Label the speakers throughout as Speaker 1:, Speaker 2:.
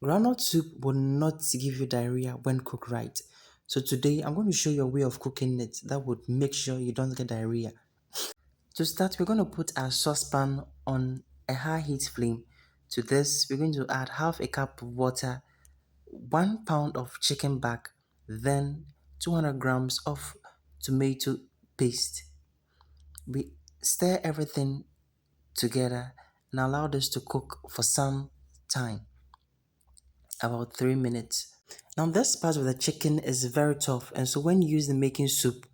Speaker 1: Groundnut soup will not give you diarrhea when cooked right. So today I'm going to show you a way of cooking it that would make sure you don't get diarrhea. To start, we're going to put our saucepan on a high heat flame. To this, we're going to add half a cup of water, 1 pound of chicken back, then 200 grams of tomato paste. We stir everything together and allow this to cook for some time, about 3 minutes. Now this part of the chicken is very tough, and so when used in making soup,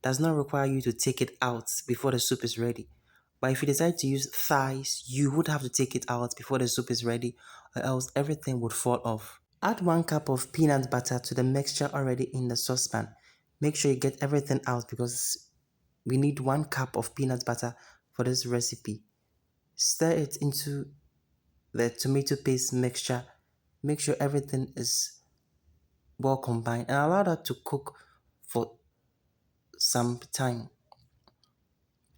Speaker 1: does not require you to take it out before the soup is ready. But if you decide to use thighs, you would have to take it out before the soup is ready, or else everything would fall off. Add 1 cup of peanut butter to the mixture already in the saucepan. Make sure you get everything out because we need 1 cup of peanut butter for this recipe. Stir it into the tomato paste mixture. Make sure everything is well combined and allow that to cook for some time.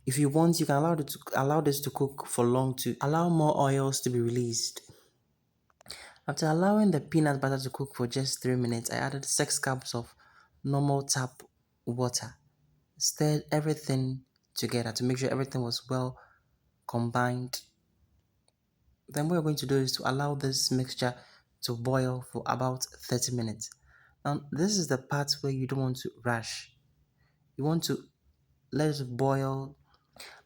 Speaker 1: If you want, you can allow this to cook for long to allow more oils to be released. After allowing the peanut butter to cook for just 3 minutes, I added 6 cups of normal tap water. Stirred everything together to make sure everything was well combined. Then what we're going to do is to allow this mixture to boil for about 30 minutes. Now, this is the part where you don't want to rush. You want to let it boil,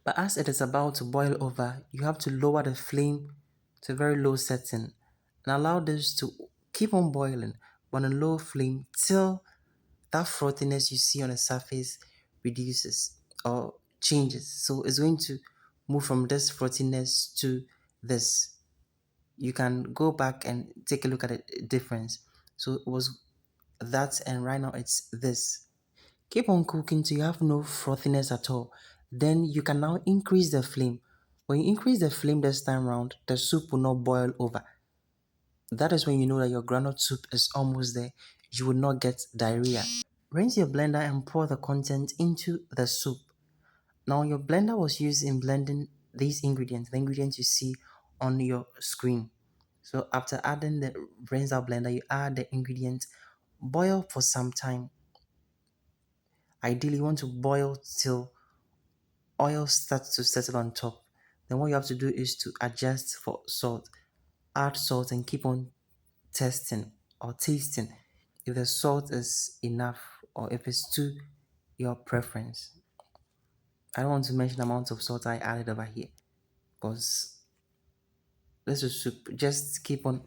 Speaker 1: but as it is about to boil over, you have to lower the flame to a very low setting and allow this to keep on boiling on a low flame till that frothiness you see on the surface reduces or changes. So it's going to move from this frothiness to this. You can go back and take a look at the difference. So it was that, and right now it's this. Keep on cooking till you have no frothiness at all. Then you can now increase the flame. When you increase the flame this time round, the soup will not boil over. That is when you know that your groundnut soup is almost there. You will not get diarrhea. Rinse your blender and pour the content into the soup. Now your blender was used in blending these ingredients, the ingredients you see on your screen. So after adding the rinse out blender, you add the ingredients, boil for some time. Ideally, you want to boil till oil starts to settle on top. Then what you have to do is to adjust for salt. Add salt and keep on testing or tasting if the salt is enough or if it's to your preference. I don't want to mention the amount of salt I added over here because this is soup. Just keep on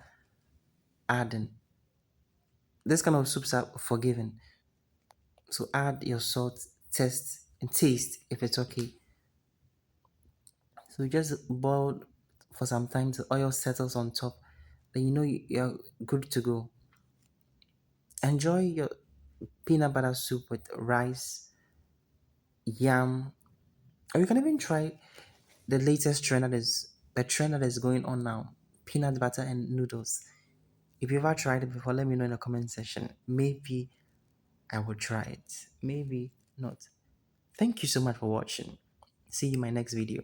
Speaker 1: adding. This kind of soups are forgiving. So add your salt, test, and taste if it's okay. So just boil for some time till oil settles on top. Then you know you're good to go. Enjoy your peanut butter soup with rice, yam, or you can even try the latest trend the trend that is going on now, peanut butter and noodles. If you've ever tried it before, let me know in the comment section. Maybe I will try it. Maybe not. Thank you so much for watching. See you in my next video.